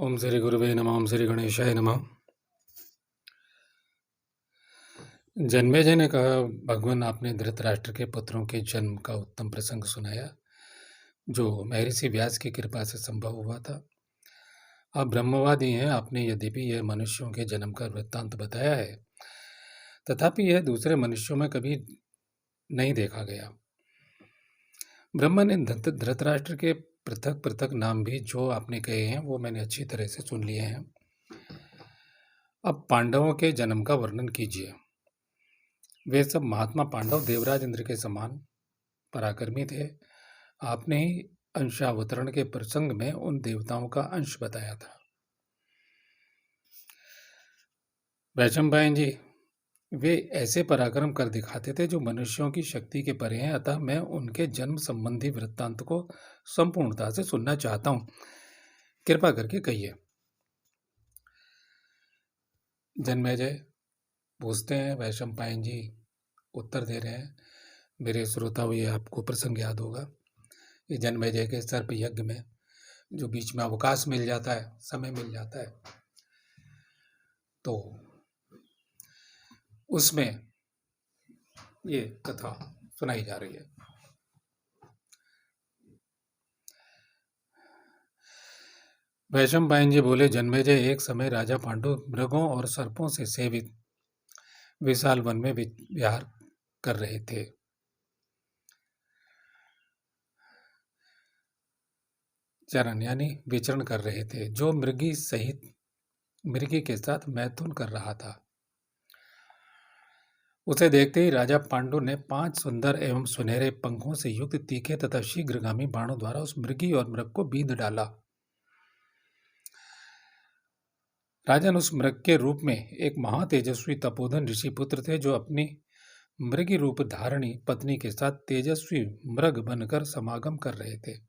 ओम श्री गुरुवे नमः। ओम श्री गणेशाय नमः। जन्मेजय ने कहा, भगवान आपने धृतराष्ट्र के पुत्रों के जन्म का उत्तम प्रसंग सुनाया जो महर्षि व्यास की कृपा से संभव हुआ था। आप ब्रह्मवादी हैं। आपने यद्यपि यह मनुष्यों के जन्म का वृत्तांत बताया है, तथापि यह दूसरे मनुष्यों में कभी नहीं देखा गया। ब्रह्मा ने धृतराष्ट्र के पृथक पृथक नाम भी जो आपने कहे हैं वो मैंने अच्छी तरह से सुन लिए हैं। अब पांडवों के जन्म का वर्णन कीजिए। वे सब महात्मा पांडव देवराज इंद्र के समान पराक्रमी थे। आपने ही अंशावतरण के प्रसंग में उन देवताओं का अंश बताया था। वैशंपायन जी, वे ऐसे पराक्रम कर दिखाते थे जो मनुष्यों की शक्ति के परे हैं। अतः मैं उनके जन्म संबंधी वृत्तांत को संपूर्णता से सुनना चाहता हूं। कृपा करके कहिए। जन्मेजय पूछते हैं। वैशंपायन जी उत्तर दे रहे हैं। मेरे श्रोता, ये आपको प्रसंग याद होगा। ये जन्मेजय के सर्प यज्ञ में जो बीच में अवकाश मिल जाता है, समय मिल जाता है, तो उसमें ये कथा सुनाई जा रही है। वैशंपायन जी बोले, जन्मेजय, एक समय राजा पांडु मृगों और सर्पों से सेवित विशाल वन में विहार कर रहे थे। चरण यानी विचरण कर रहे थे। जो मृगी के साथ मैथुन कर रहा था। उसे देखते ही राजा पांडु ने 5 सुंदर एवं सुनहरे पंखों से युक्त तीखे तथा शीघ्रगामी बाणों द्वारा उस मृगी और मृग को बींध डाला। राजन, उस मृग के रूप में एक महातेजस्वी तपोधन ऋषि पुत्र थे जो अपनी मृगी रूप धारणी पत्नी के साथ तेजस्वी मृग बनकर समागम कर रहे थे।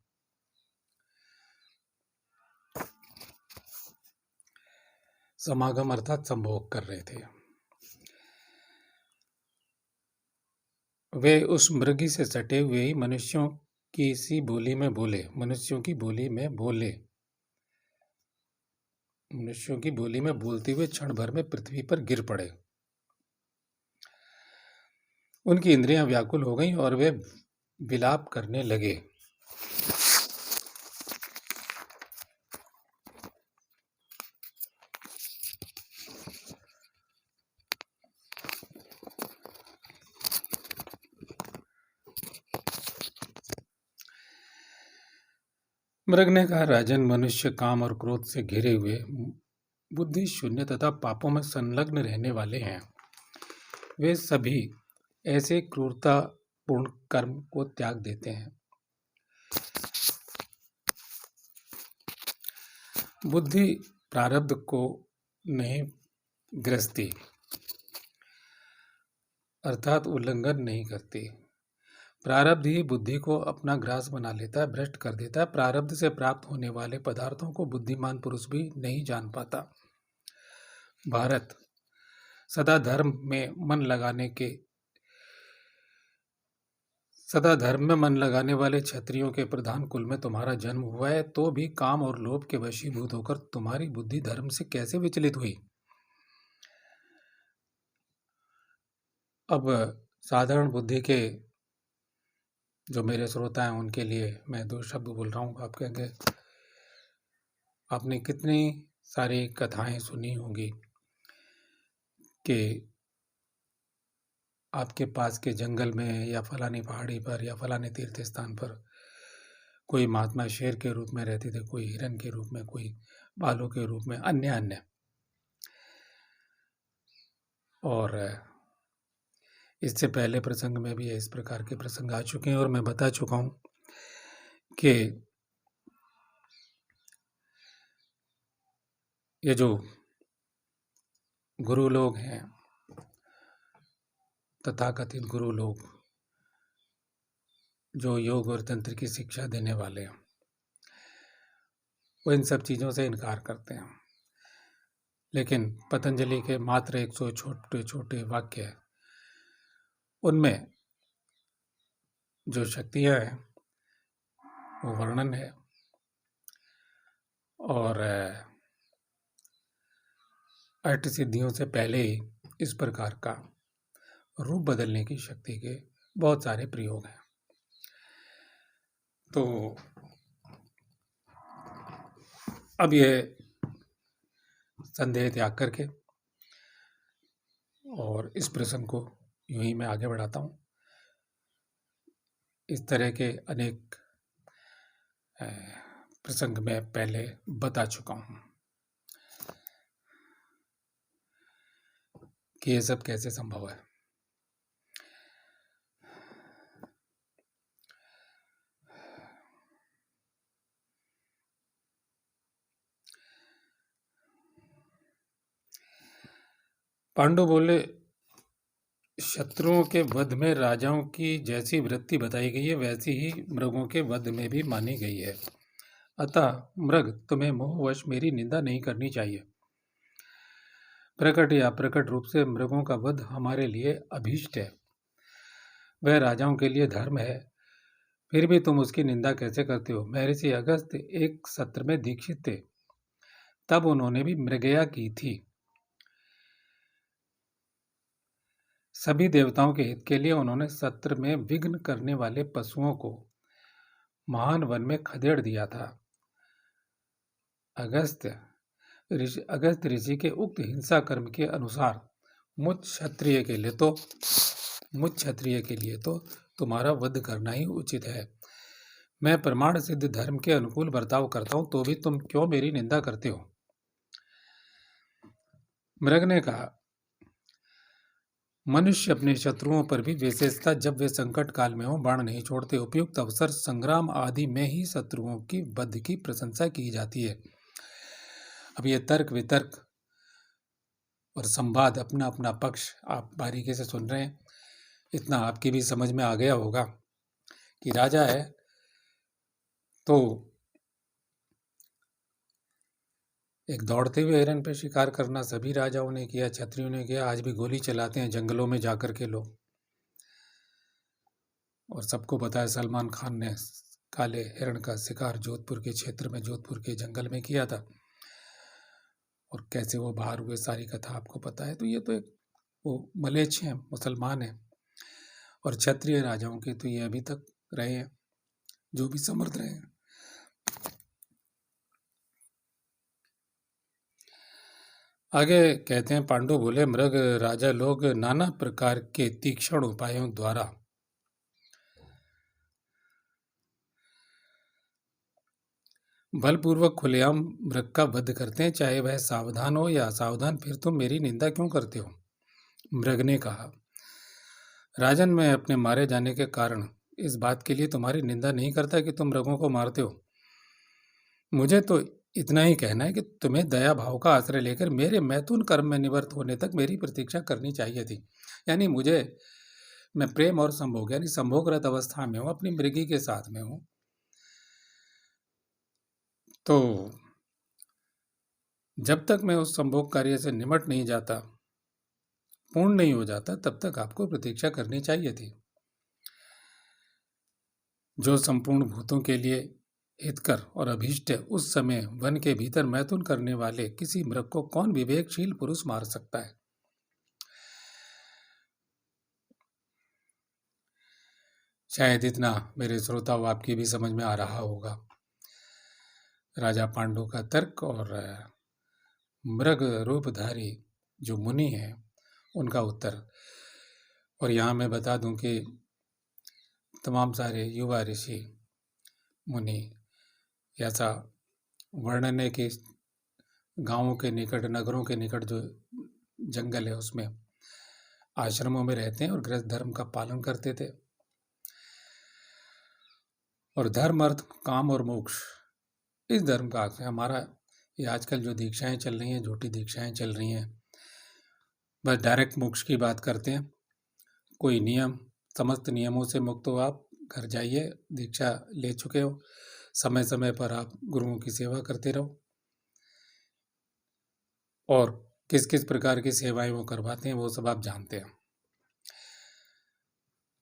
समागम अर्थात संभोग कर रहे थे। वे उस मृगी से सटे हुए ही मनुष्यों की सी बोली में बोले। मनुष्यों की बोली में बोलते हुए क्षण भर में पृथ्वी पर गिर पड़े। उनकी इंद्रियां व्याकुल हो गईं और वे विलाप करने लगे। मृग ने कहा, राजन, मनुष्य काम और क्रोध से घिरे हुए, बुद्धि शून्य तथा पापों में संलग्न रहने वाले हैं। वे सभी ऐसे क्रूरतापूर्ण कर्म को त्याग देते हैं। बुद्धि प्रारब्ध को नहीं ग्रसती, अर्थात उल्लंघन नहीं करती। प्रारब्ध ही बुद्धि को अपना ग्रास बना लेता है, भ्रष्ट कर देता है। प्रारब्ध से प्राप्त होने वाले पदार्थों को बुद्धिमान पुरुष भी नहीं जान पाता। भारत, सदा धर्म में मन लगाने वाले क्षत्रियों के प्रधान कुल में तुम्हारा जन्म हुआ है, तो भी काम और लोभ के वशीभूत होकर तुम्हारी बुद्धि धर्म से कैसे विचलित हुई? अब साधारण बुद्धि के जो मेरे श्रोता हैं उनके लिए मैं 2 शब्द बोल रहा हूँ। आप कहेंगे, आपने कितनी सारी कथाएं सुनी होंगी कि आपके पास के जंगल में या फलानी पहाड़ी पर या फलाने तीर्थ स्थान पर कोई महात्मा शेर के रूप में रहते थे, कोई हिरन के रूप में, कोई भालू के रूप में, अन्य। और इससे पहले प्रसंग में भी इस प्रकार के प्रसंग आ चुके हैं और मैं बता चुका हूं कि ये जो गुरु लोग हैं, तथाकथित गुरु लोग जो योग और तंत्र की शिक्षा देने वाले हैं, वो इन सब चीज़ों से इनकार करते हैं। लेकिन पतंजलि के मात्र 100 छोटे छोटे वाक्य हैं, उनमें जो शक्तियाँ हैं वो वर्णन है। और अष्टसिद्धियों से पहले ही इस प्रकार का रूप बदलने की शक्ति के बहुत सारे प्रयोग हैं। तो अब यह संदेह त्याग करके और इस प्रसंग को यूं ही मैं आगे बढ़ाता हूँ। इस तरह के अनेक प्रसंग मैं पहले बता चुका हूँ कि ये सब कैसे संभव है। पांडु बोले, शत्रुओं के वध में राजाओं की जैसी वृत्ति बताई गई है वैसी ही मृगों के वध में भी मानी गई है। अतः मृग, तुम्हें मोहवश मेरी निंदा नहीं करनी चाहिए। प्रकट या प्रकट रूप से मृगों का वध हमारे लिए अभीष्ट है, वह राजाओं के लिए धर्म है, फिर भी तुम उसकी निंदा कैसे करते हो। महर्षि अगस्त्य एक सत्र में दीक्षित थे, तब उन्होंने भी मृगया की थी। सभी देवताओं के हित के लिए उन्होंने सत्र में विघ्न करने वाले पशुओं को महान वन में खदेड़ दिया था। अगस्त्य ऋषि के उक्त हिंसा कर्म के अनुसार मुझ क्षत्रिय के लिए तो तुम्हारा वध करना ही उचित है। मैं प्रमाण सिद्ध धर्म के अनुकूल बर्ताव करता हूं, तो भी तुम क्यों मेरी निंदा करते हो। मृग ने कहा, मनुष्य अपने शत्रुओं पर भी, विशेषतः जब वे संकट काल में हो, बाण नहीं छोड़ते। उपयुक्त अवसर, संग्राम आदि में ही शत्रुओं की वध की प्रशंसा की जाती है। अब ये तर्क वितर्क और संवाद, अपना अपना पक्ष आप बारीकी से सुन रहे हैं। इतना आपकी भी समझ में आ गया होगा कि राजा है तो एक दौड़ते हुए हिरन पे शिकार करना सभी राजाओं ने किया, क्षत्रियों ने किया, आज भी गोली चलाते हैं जंगलों में जाकर के लोग। और सबको पता है सलमान खान ने काले हिरण का शिकार जोधपुर के क्षेत्र में, जोधपुर के जंगल में किया था, और कैसे वो बाहर हुए, सारी कथा आपको पता है। तो ये तो एक वो मलेच्छ हैं, मुसलमान हैं, और क्षत्रिय राजाओं के तो ये अभी तक रहे हैं, जो भी समर्थ रहे हैं। आगे कहते हैं, पांडु बोले, मृग राजा लोग नाना प्रकार के तीक्ष्ण उपायों द्वारा बलपूर्वक खुलेआम मृग का वध करते हैं, चाहे वह सावधान हो या असावधान। फिर तुम मेरी निंदा क्यों करते हो। मृग ने कहा, राजन, मैं अपने मारे जाने के कारण इस बात के लिए तुम्हारी निंदा नहीं करता कि तुम मृगों को मारते हो। मुझे तो इतना ही कहना है कि तुम्हें दया भाव का आश्रय लेकर मेरे मैथुन कर्म में निवृत्त होने तक मेरी प्रतीक्षा करनी चाहिए थी। यानी मैं प्रेम और संभोग यानी संभोगरत अवस्था में हूँ, अपनी मृगी के साथ में हूँ। तो जब तक मैं उस संभोग कार्य से निमट नहीं जाता, पूर्ण नहीं हो जाता, तब तक आपको प्रतीक्षा करनी चाहिए थी। जो संपूर्ण भूतों के लिए हितकर और अभीष्ट है, उस समय वन के भीतर मैथुन करने वाले किसी मृग को कौन विवेकशील पुरुष मार सकता है। शायद इतना मेरे श्रोताओं आपकी भी समझ में आ रहा होगा राजा पांडु का तर्क और मृग रूपधारी जो मुनि हैं उनका उत्तर। और यहाँ मैं बता दूं कि तमाम सारे युवा ऋषि मुनि ऐसा वर्णन है कि गांवों के निकट, नगरों के निकट जो जंगल है उसमें आश्रमों में रहते हैं और गृहस्थ धर्म का पालन करते थे। और धर्म, अर्थ, काम और मोक्ष, इस धर्म का अर्थ है हमारा। ये आजकल जो दीक्षाएं चल रही हैं, झूठी दीक्षाएं चल रही हैं, बस डायरेक्ट मोक्ष की बात करते हैं। कोई नियम, समस्त नियमों से मुक्त हो, आप घर जाइए, दीक्षा ले चुके हो, समय समय पर आप गुरुओं की सेवा करते रहो। और किस किस प्रकार की सेवाएं वो करवाते हैं वो सब आप जानते हैं।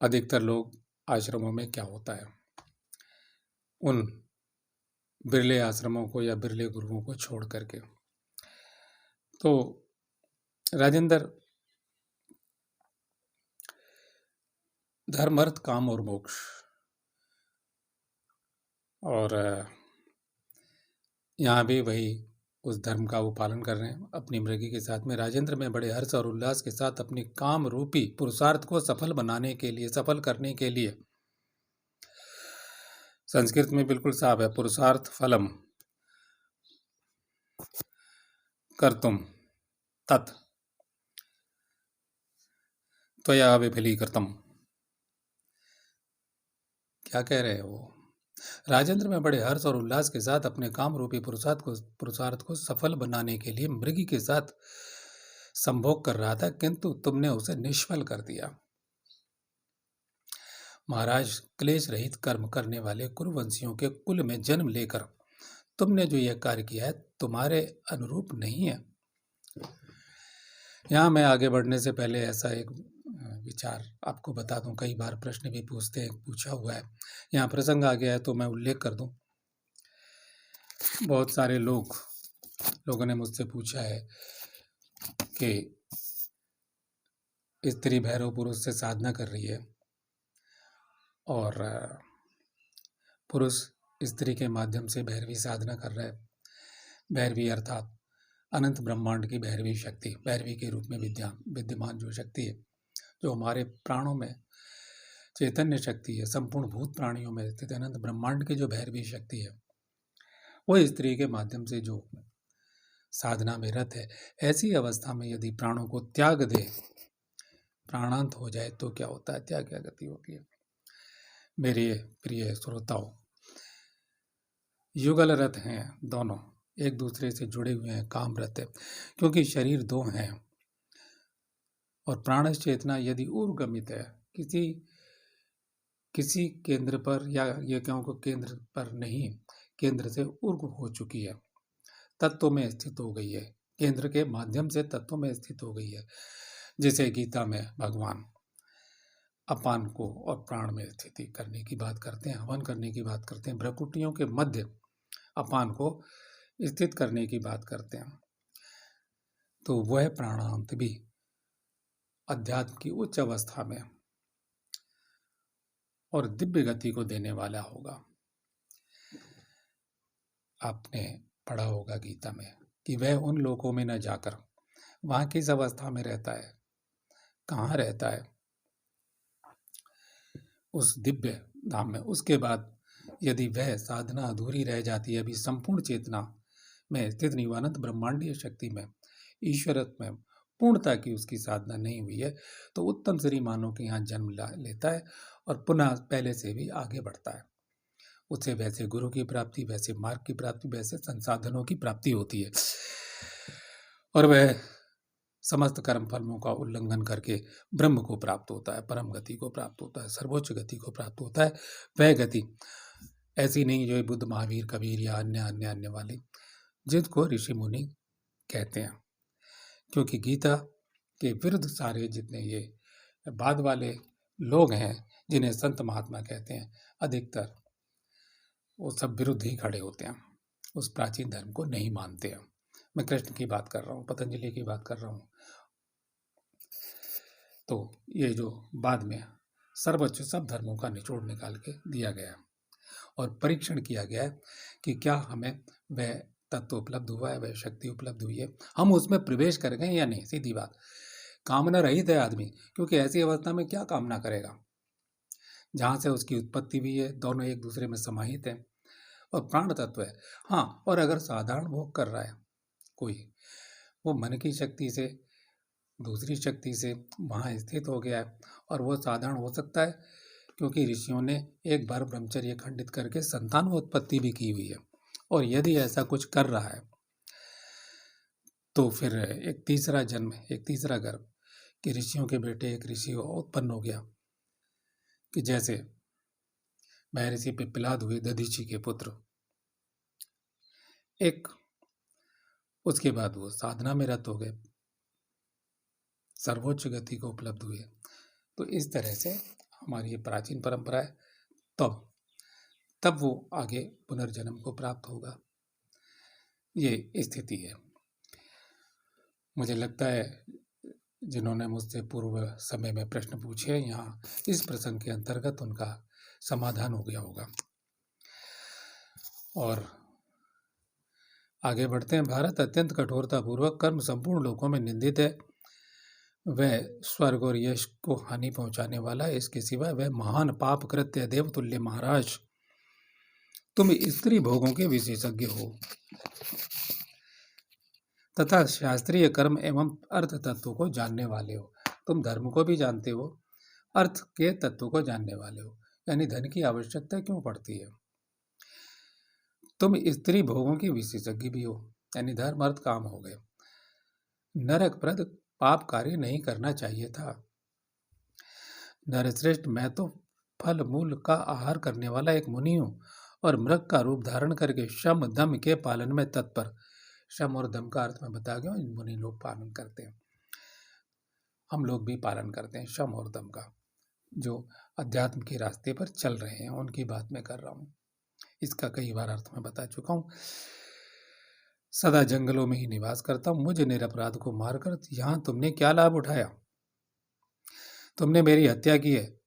अधिकतर लोग आश्रमों में क्या होता है, उन बिरले आश्रमों को या बिरले गुरुओं को छोड़ करके, तो राजेंद्र, धर्म, अर्थ, काम और मोक्ष, और यहाँ भी वही उस धर्म का वो पालन कर रहे हैं अपनी मृगी के साथ में। राजेंद्र में बड़े हर्ष और उल्लास के साथ अपने काम रूपी पुरुषार्थ को सफल बनाने के लिए, सफल करने के लिए, संस्कृत में बिल्कुल साफ है, पुरुषार्थ फलम कर्तुम तत् त्वया विफलीकृतम। क्या कह रहे हैं वो? राजेंद्र में बड़े हर्ष और उल्लास के साथ अपने काम रूपी पुरुषार्थ को सफल बनाने के लिए मृगी के साथ संभोग कर रहा था, किंतु तुमने उसे निष्फल कर दिया। महाराज, क्लेश रहित कर्म करने वाले कुरुवंशियों के कुल में जन्म लेकर तुमने जो यह कार्य किया है, तुम्हारे अनुरूप नहीं है। यहाँ मैं आगे बढ़ने से पहले ऐसा एक विचार आपको बता दूं, कई बार प्रश्न भी पूछा हुआ है, यहाँ प्रसंग आ गया है तो मैं उल्लेख कर दूं। बहुत सारे लोगों ने मुझसे पूछा है कि स्त्री भैरव पुरुष से साधना कर रही है और पुरुष स्त्री के माध्यम से भैरवी साधना कर रहा है। भैरवी अर्थात अनंत ब्रह्मांड की भैरवी शक्ति, भैरवी के रूप में विद्यमान जो शक्ति है, जो हमारे प्राणों में चैतन्य शक्ति है, संपूर्ण भूत प्राणियों में स्थित अनंत ब्रह्मांड की जो भैरवी शक्ति है, वो स्त्री के माध्यम से जो साधना में रत है, ऐसी अवस्था में यदि प्राणों को त्याग दे, प्राणांत हो जाए, तो क्या होता है, क्या क्या गति होती है। मेरे प्रिय श्रोताओं, युगल रथ हैं दोनों, एक दूसरे से जुड़े हुए हैं, काम रत है, क्योंकि शरीर दो हैं और प्राणस चेतना यदि ऊर्गमित है, किसी केंद्र पर, या ये कहूँ को केंद्र पर नहीं, केंद्र से ऊर्ग हो चुकी है, तत्व में स्थित हो गई है, केंद्र के माध्यम से तत्व में स्थित हो गई है। जैसे गीता में भगवान अपान को और प्राण में स्थिति करने की बात करते हैं, हवन करने की बात करते हैं, भ्रकुटियों के मध्य अपान को स्थित करने की बात करते हैं। तो वह प्राणांत भी अध्यात्म की उच्च अवस्था में और दिव्य गति को देने वाला होगा। आपने पढ़ा होगा गीता में कि वह उन लोकों में न जाकर वहां किस अवस्था में रहता है, कहाँ रहता है, उस दिव्य धाम में। उसके बाद यदि वह साधना अधूरी रह जाती है, अभी संपूर्ण चेतना में स्थित निवानंत ब्रह्मांडीय शक्ति में, ईश्वरत्व में पूर्णता की उसकी साधना नहीं हुई है, तो उत्तम श्री मानव के यहाँ जन्म लेता है और पुनः पहले से भी आगे बढ़ता है। उसे वैसे गुरु की प्राप्ति, वैसे मार्ग की प्राप्ति, वैसे संसाधनों की प्राप्ति होती है और वह समस्त कर्म फलों का उल्लंघन करके ब्रह्म को प्राप्त होता है, परम गति को प्राप्त होता है, सर्वोच्च गति को प्राप्त होता है। वह गति ऐसी नहीं जो बुद्ध, महावीर, कबीर या अन्य वाली, जिसको ऋषि मुनि कहते हैं। क्योंकि गीता के विरुद्ध सारे जितने ये बाद वाले लोग हैं, जिन्हें संत महात्मा कहते हैं, अधिकतर वो सब विरुद्ध ही खड़े होते हैं, उस प्राचीन धर्म को नहीं मानते हैं। मैं कृष्ण की बात कर रहा हूँ, पतंजलि की बात कर रहा हूँ। तो ये जो बाद में सर्वोच्च सब धर्मों का निचोड़ निकाल के दिया गया और परीक्षण किया गया है कि क्या हमें वह तत्व उपलब्ध हुआ है, वह शक्ति उपलब्ध हुई है, हम उसमें प्रवेश कर गए या नहीं। सीधी बात, कामना रहित है आदमी, क्योंकि ऐसी अवस्था में क्या कामना करेगा, जहाँ से उसकी उत्पत्ति भी है, दोनों एक दूसरे में समाहित है और प्राण तत्व है। हाँ, और अगर साधारण भोग कर रहा है कोई, वो मन की शक्ति से, दूसरी शक्ति से वहाँ स्थित हो गया है, और वो साधारण हो सकता है क्योंकि ऋषियों ने एक बार ब्रह्मचर्य खंडित करके संतानोत्पत्ति भी की हुई है। और यदि ऐसा कुछ कर रहा है तो फिर एक तीसरा जन्म, एक तीसरा गर्भ, कि ऋषियों के बेटे एक ऋषि उत्पन्न हो गया, कि जैसे महर्षि पिप्पलाद हुए दधीचि के पुत्र, एक उसके बाद वो साधना में रत हो गए, सर्वोच्च गति को उपलब्ध हुए। तो इस तरह से हमारी ये प्राचीन परंपरा है। तब वो आगे पुनर्जन्म को प्राप्त होगा, ये स्थिति है। मुझे लगता है जिन्होंने मुझसे पूर्व समय में प्रश्न पूछे, यहाँ इस प्रसंग के अंतर्गत उनका समाधान हो गया होगा। और आगे बढ़ते हैं। भारत अत्यंत कठोरतापूर्वक कर्म संपूर्ण लोकों में निंदित है। वह स्वर्ग और यश को हानि पहुंचाने वाला है। इसके सिवा वह महान पाप कृत्य देवतुल्य। महाराज, तुम स्त्री भोगों के विशेषज्ञ हो तथा शास्त्रीय कर्म एवं अर्थ तत्वों को जानने वाले हो। तुम धर्म को भी जानते हो, अर्थ के तत्वों को जानने वाले हो, यानी धन की आवश्यकता क्यों पड़ती है। तुम स्त्री भोगों की विशेषज्ञ भी हो, यानी धर्म अर्थ काम हो गए। नरकप्रद पाप कार्य नहीं करना चाहिए था। नरश्रेष्ठ, मैं तो फल मूल का आहार करने वाला एक मुनि हूँ और मृग का रूप धारण करके शम दम के पालन में तत्पर। शम और दम का अर्थ मैं बता गया, मुनि लोग पालन करते हैं, हम लोग भी पालन करते हैं शम और दम का। जो अध्यात्म के रास्ते पर चल रहे हैं उनकी बात मैं कर रहा हूँ। इसका कई बार अर्थ मैं बता चुका हूँ। सदा जंगलों में ही निवास करता हूँ। मुझ निरपराध को मारकर यहाँ तुमने क्या लाभ उठाया। तुमने मेरी हत्या की है,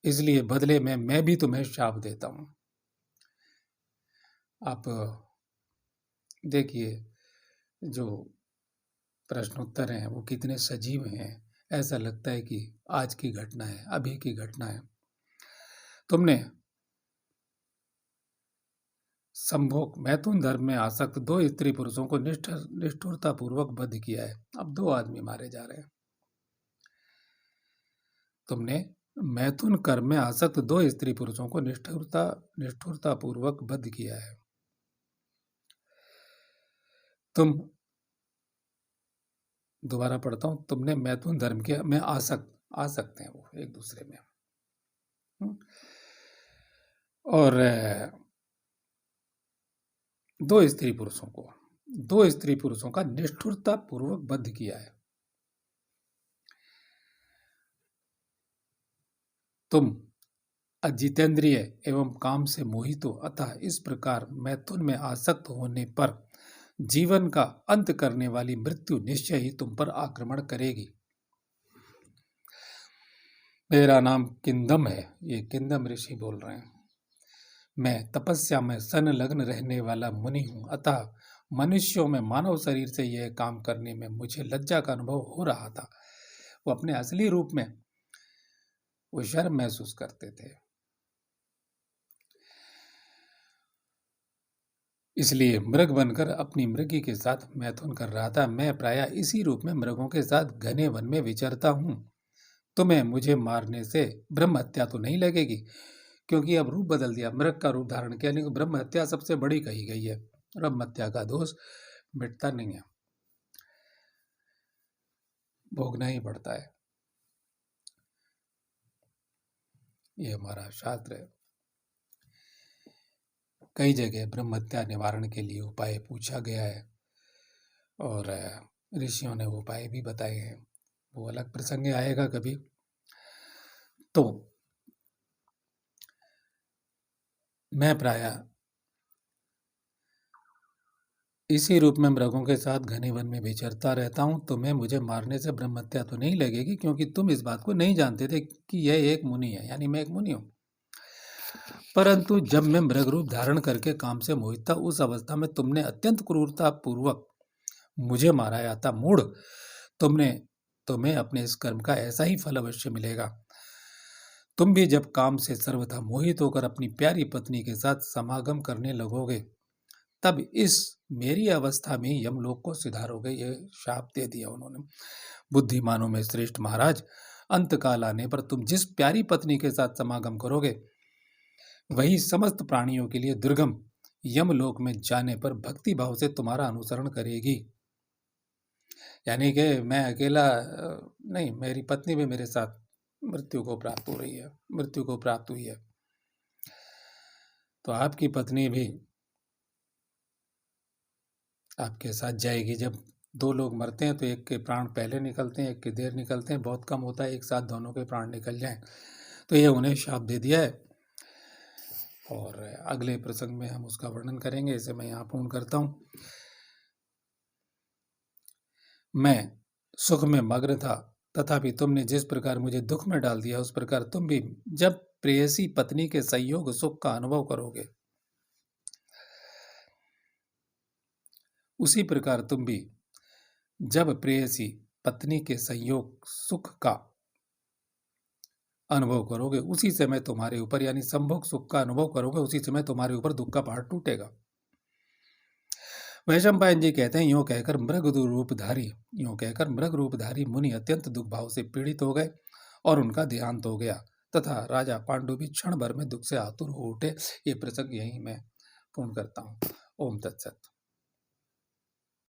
इसलिए बदले में मैं भी तुम्हें शाप देता हूँ। आप देखिए, जो प्रश्नोत्तर हैं वो कितने सजीव हैं। ऐसा लगता है कि आज की घटना है, अभी की घटना है। तुमने संभोग मैथुन धर्म में आसक्त 2 स्त्री पुरुषों को निष्ठुरतापूर्वक वध किया है। अब 2 आदमी मारे जा रहे हैं। तुमने मैथुन कर्म में आसक्त 2 स्त्री पुरुषों को निष्ठुरतापूर्वक वध किया है। तुम, दोबारा पढ़ता हूं, तुमने मैथुन धर्म के में आसक्त हैं वो एक दूसरे में, और 2 स्त्री पुरुषों का निष्ठुरतापूर्वक वध किया है। तुम अजितेंद्रिय एवं काम से मोहित हो, अतः इस प्रकार मैथुन में आसक्त होने पर जीवन का अंत करने वाली मृत्यु निश्चय ही तुम पर आक्रमण करेगी। मेरा नाम किंदम है, ये किंदम ऋषि बोल रहे हैं। मैं तपस्या में संलग्न रहने वाला मुनि हूं, अतः मनुष्यों में मानव शरीर से यह काम करने में मुझे लज्जा का अनुभव हो रहा था। वो अपने असली रूप में वो शर्म महसूस करते थे, इसलिए मृग बनकर अपनी मृगी के साथ मैथुन कर रहा था। मैं प्रायः इसी रूप में मृगों के साथ घने वन में विचरता हूँ। तुम्हें मुझे मारने से ब्रह्म हत्या तो नहीं लगेगी, क्योंकि अब रूप बदल दिया, मृग का रूप धारण किया, नहीं ब्रह्म हत्या सबसे बड़ी कही गई है। ब्रह्म हत्या का दोष मिटता नहीं है, भोगना ही पड़ता है। ये हमारा शास्त्र है। कई जगह ब्रह्म हत्या निवारण के लिए उपाय पूछा गया है और ऋषियों ने वो उपाय भी बताए हैं। वो अलग प्रसंग आएगा कभी। तो मैं प्रायः इसी रूप में मृगों के साथ घने वन में विचरता रहता हूँ। तुम्हें मुझे मारने से ब्रह्म हत्या तो नहीं लगेगी, क्योंकि तुम इस बात को नहीं जानते थे कि यह एक मुनि है, यानी मैं एक मुनि हूँ। परंतु जब मैं मृग रूप धारण करके काम से मोहित था, उस अवस्था में तुमने अत्यंत क्रूरता पूर्वक मुझे मारा था। मूढ़, तुम्हें अपने इस कर्म का ऐसा ही फल अवश्य मिलेगा। तुम भी जब काम से सर्वथा मोहित होकर अपनी प्यारी पत्नी के साथ समागम करने लगोगे, तब इस मेरी अवस्था में यमलोक को सिधारोगे। ये शाप दे दिया उन्होंने। बुद्धिमानों में श्रेष्ठ महाराज, अंतकाल आने पर तुम जिस प्यारी पत्नी के साथ समागम करोगे, वही समस्त प्राणियों के लिए दुर्गम यमलोक में जाने पर भक्ति भाव से तुम्हारा अनुसरण करेगी। यानी कि मैं अकेला नहीं, मेरी पत्नी भी मेरे साथ मृत्यु को प्राप्त हुई है। तो आपकी पत्नी भी आपके साथ जाएगी। जब 2 लोग मरते हैं तो एक के प्राण पहले निकलते हैं, एक के देर निकलते हैं। बहुत कम होता है एक साथ दोनों के प्राण निकल जाएं। तो ये उन्हें शाप दे दिया है और अगले प्रसंग में हम उसका वर्णन करेंगे। इसे मैं यहाँ पूर्ण करता हूँ। मैं सुख में मग्न था तथापि तुमने जिस प्रकार मुझे दुख में डाल दिया, उस प्रकार तुम भी जब प्रेयसी पत्नी के संयोग सुख का अनुभव करोगे, उसी प्रकार तुम भी जब प्रेयसी पत्नी के संयोग सुख का अनुभव करोगे, उसी समय तुम्हारे ऊपर, यानी संभोग सुख का अनुभव करोगे, उसी समय तुम्हारे ऊपर दुख का पहाड़ टूटेगा। वैशंपायन जी कहते हैं, यूं कहकर मृग रूपधारी मुनि अत्यंत दुख भाव से पीड़ित हो गए और उनका देहांत हो गया, तथा राजा पांडु भी क्षण भर में दुख से आतुर हो उठे। ये प्रसंग यही मैं पूर्ण करता हूँ। ओम तत्सत।